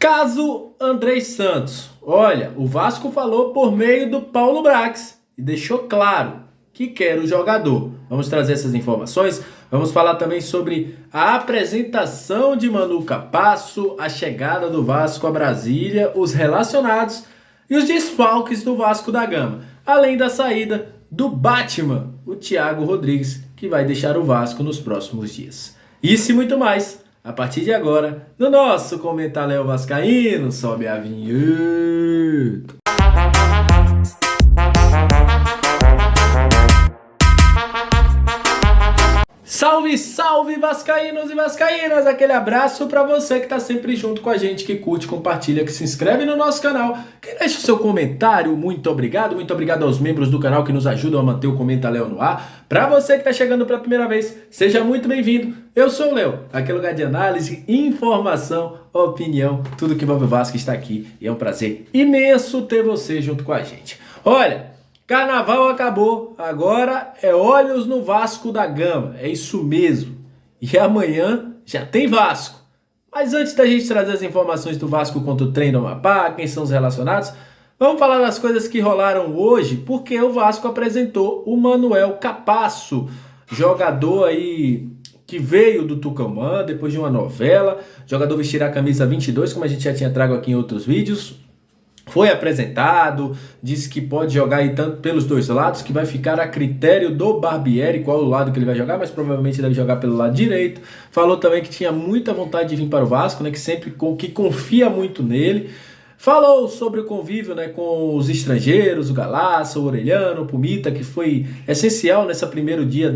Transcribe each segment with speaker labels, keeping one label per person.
Speaker 1: Caso Andrei Santos. Olha, o Vasco falou por meio do Paulo Brax e deixou claro que quer o jogador. Vamos trazer essas informações. Vamos falar também sobre a apresentação de Manu Capasso, a chegada do Vasco a Brasília, os relacionados e os desfalques do Vasco da Gama. Além da saída do Batman, o Thiago Rodrigues, que vai deixar o Vasco nos próximos dias. Isso e muito mais a partir de agora no nosso Comentário Vascaíno. Sobe a vinheta. Salve, salve vascaínos e vascaínas! Aquele abraço para você que está sempre junto com a gente, que curte, compartilha, que se inscreve no nosso canal, que deixa o seu comentário. Muito obrigado aos membros do canal que nos ajudam a manter o Comentário no ar. Para você que está chegando pela primeira vez, seja muito bem-vindo. Eu sou o Léo, aquele lugar de análise, informação, opinião, tudo que envolve o Vasco está aqui e é um prazer imenso ter você junto com a gente. Olha, Carnaval acabou, agora é olhos no Vasco da Gama, é isso mesmo. E amanhã já tem Vasco. Mas antes da gente trazer as informações do Vasco contra o Trem do Amapá, quem são os relacionados, vamos falar das coisas que rolaram hoje, porque o Vasco apresentou o Manuel Capasso, jogador aí que veio do Tucumã depois de uma novela. O jogador vestirá a camisa 22, como a gente já tinha trago aqui em outros vídeos. Foi apresentado, disse que pode jogar aí tanto pelos dois lados, que vai ficar a critério do Barbieri qual o lado que ele vai jogar, mas provavelmente deve jogar pelo lado direito. Falou também que tinha muita vontade de vir para o Vasco, né, que confia muito nele. Falou sobre o convívio, né, com os estrangeiros, o Galaça, o Orelhano, o Pumita, que foi essencial nesses primeiros dias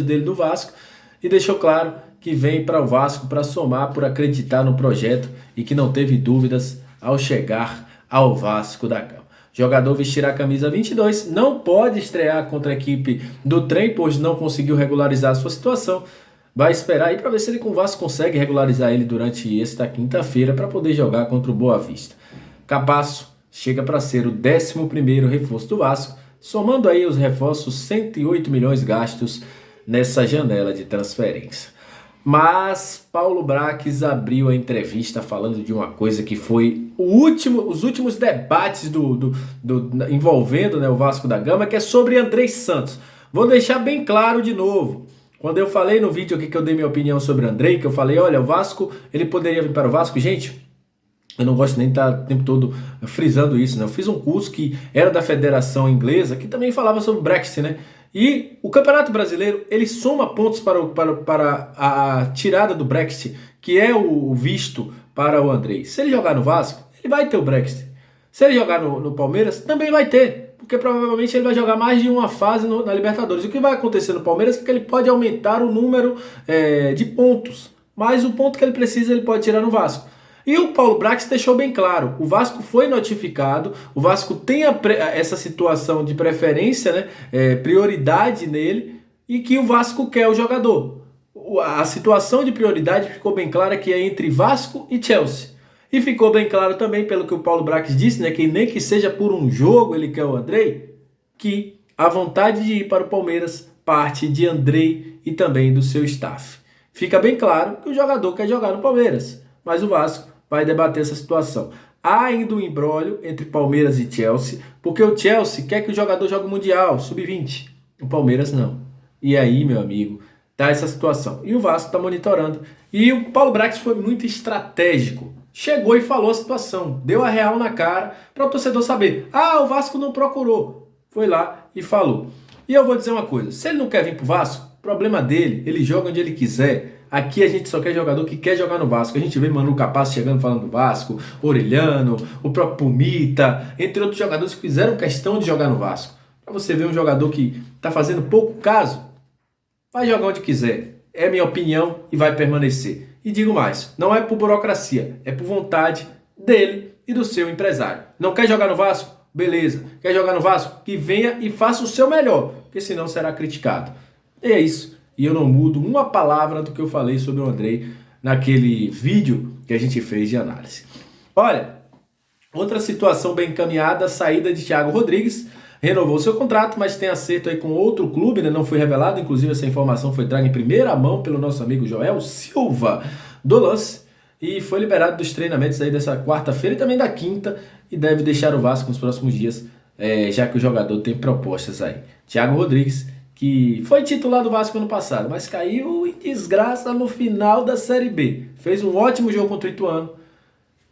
Speaker 1: dele do Vasco, e deixou claro que vem para o Vasco para somar, por acreditar no projeto e que não teve dúvidas ao chegar ao Vasco da Gama. O jogador vestirá a camisa 22, não pode estrear contra a equipe do Trem, pois não conseguiu regularizar a sua situação. Vai esperar aí para ver se ele com o Vasco consegue regularizar ele durante esta quinta-feira para poder jogar contra o Boa Vista. Capasso chega para ser o 11º reforço do Vasco, somando aí os reforços 108 milhões gastos nessa janela de transferência. Mas Paulo Brax abriu a entrevista falando de uma coisa que foi os últimos debates envolvendo, né, o Vasco da Gama, que é sobre Andrei Santos. Vou deixar bem claro de novo. Quando eu falei no vídeo aqui que eu dei minha opinião sobre Andrei, que eu falei, olha, o Vasco, ele poderia vir para o Vasco. Gente, eu não gosto nem de estar o tempo todo frisando isso, né? Eu fiz um curso que era da Federação Inglesa, que também falava sobre o Brexit, né? E o Campeonato Brasileiro, ele soma pontos para a tirada do Brexit, que é o visto para o Andrei. Se ele jogar no Vasco, ele vai ter o Brexit. Se ele jogar no Palmeiras, também vai ter, porque provavelmente ele vai jogar mais de uma fase na Libertadores. O que vai acontecer no Palmeiras é que ele pode aumentar o número de pontos, mas o ponto que ele precisa ele pode tirar no Vasco. E o Paulo Brax deixou bem claro, o Vasco foi notificado, o Vasco tem essa situação de preferência, né, prioridade nele, e que o Vasco quer o jogador. A situação de prioridade ficou bem clara que é entre Vasco e Chelsea. E ficou bem claro também, pelo que o Paulo Brax disse, né, que nem que seja por um jogo ele quer o Andrei, que a vontade de ir para o Palmeiras parte de Andrei e também do seu staff. Fica bem claro que o jogador quer jogar no Palmeiras, mas o Vasco vai debater essa situação. Há ainda um imbróglio entre Palmeiras e Chelsea, porque o Chelsea quer que o jogador jogue o Mundial, sub-20. O Palmeiras não. E aí, meu amigo, tá essa situação. E o Vasco está monitorando. E o Paulo Brax foi muito estratégico. Chegou e falou a situação. Deu a real na cara para o torcedor saber. Ah, o Vasco não procurou. Foi lá e falou. E eu vou dizer uma coisa. Se ele não quer vir pro Vasco, problema dele. Ele joga onde ele quiser. Aqui a gente só quer jogador que quer jogar no Vasco. A gente vê Manu Capasso chegando falando do Vasco, Orelhano, o próprio Pumita, entre outros jogadores que fizeram questão de jogar no Vasco. Para você ver um jogador que está fazendo pouco caso, vai jogar onde quiser. É minha opinião e vai permanecer. E digo mais, não é por burocracia, é por vontade dele e do seu empresário. Não quer jogar no Vasco? Beleza. Quer jogar no Vasco? Que venha e faça o seu melhor, porque senão será criticado. E é isso. E eu não mudo uma palavra do que eu falei sobre o Andrei naquele vídeo que a gente fez de análise. Olha, outra situação bem encaminhada, a saída de Thiago Rodrigues. Renovou seu contrato, mas tem acerto aí com outro clube, né? Não foi revelado, inclusive essa informação foi traga em primeira mão pelo nosso amigo Joel Silva do Lance. e foi liberado dos treinamentos aí dessa quarta-feira e também da quinta e deve deixar o Vasco nos próximos dias, já que o jogador tem propostas aí. Thiago Rodrigues, que foi titular do Vasco ano passado, mas caiu em desgraça no final da Série B. Fez um ótimo jogo contra o Ituano,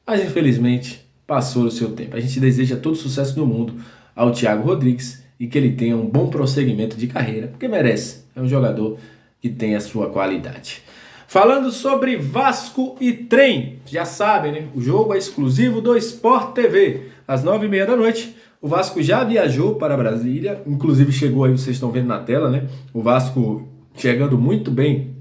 Speaker 1: mas infelizmente passou o seu tempo. A gente deseja todo sucesso do mundo ao Thiago Rodrigues e que ele tenha um bom prosseguimento de carreira, porque merece. É um jogador que tem a sua qualidade. Falando sobre Vasco e Trem, já sabem, né? O jogo é exclusivo do Sport TV. Às 9h30 da noite, o Vasco já viajou para Brasília, inclusive chegou aí, vocês estão vendo na tela, né? O Vasco chegando muito bem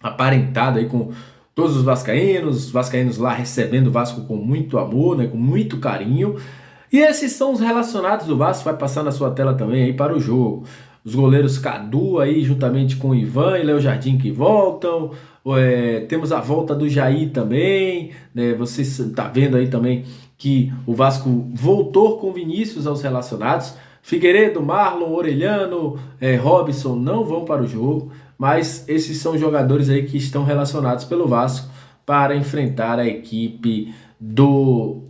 Speaker 1: aparentado aí com todos os vascaínos lá recebendo o Vasco com muito amor, né? Com muito carinho. E esses são os relacionados do Vasco, vai passar na sua tela também aí para o jogo. Os goleiros Cadu aí, juntamente com o Ivan e Léo Jardim que voltam. Temos a volta do Jair também, né? Você está vendo aí também que o Vasco voltou com Vinícius aos relacionados. Figueiredo, Marlon, Orelhano, Robson não vão para o jogo, mas esses são jogadores aí que estão relacionados pelo Vasco para enfrentar a equipe do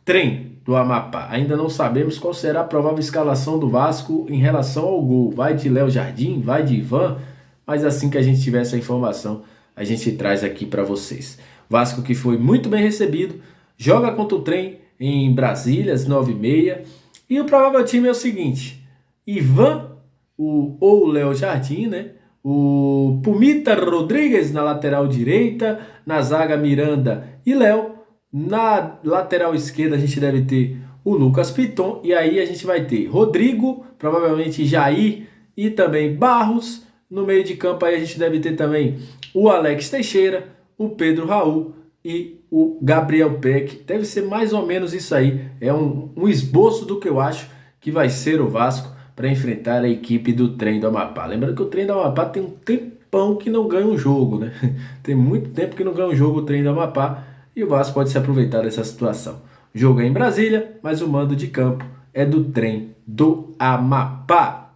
Speaker 1: Trem do Amapá. Ainda não sabemos qual será a provável escalação do Vasco em relação ao gol. Vai de Léo Jardim, vai de Ivan, mas assim que a gente tiver essa informação, a gente traz aqui para vocês. Vasco que foi muito bem recebido, joga contra o Trem em Brasília, às 9h30. E o provável time é o seguinte: Ivan ou Léo Jardim, né? O Pumita Rodrigues na lateral direita, na zaga Miranda e Léo. Na lateral esquerda a gente deve ter o Lucas Piton, e aí a gente vai ter Rodrigo, provavelmente Jair e também Barros. No meio de campo aí a gente deve ter também o Alex Teixeira, o Pedro Raul e o Gabriel Peck. Deve ser mais ou menos isso aí. É um esboço do que eu acho que vai ser o Vasco para enfrentar a equipe do Trem do Amapá. Lembrando que o Trem do Amapá tem um tempão que não ganha um jogo, né? Tem muito tempo que não ganha um jogo o Trem do Amapá e o Vasco pode se aproveitar dessa situação. O jogo é em Brasília, mas o mando de campo é do Trem do Amapá.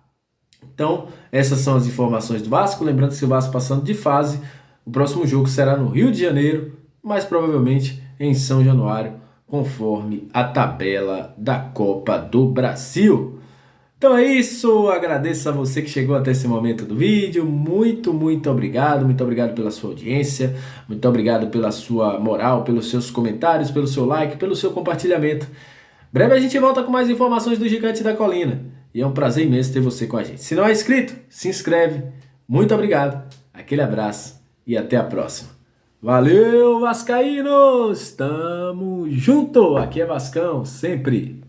Speaker 1: Então, essas são as informações do Vasco. Lembrando que se o Vasco passando de fase, o próximo jogo será no Rio de Janeiro, mais provavelmente em São Januário, conforme a tabela da Copa do Brasil. Então é isso, agradeço a você que chegou até esse momento do vídeo, muito obrigado pela sua audiência, muito obrigado pela sua moral, pelos seus comentários, pelo seu like, pelo seu compartilhamento. Breve a gente volta com mais informações do Gigante da Colina, e é um prazer imenso ter você com a gente. Se não é inscrito, se inscreve, muito obrigado, aquele abraço e até a próxima. Valeu, vascaínos! Tamo junto! Aqui é Vascão, sempre!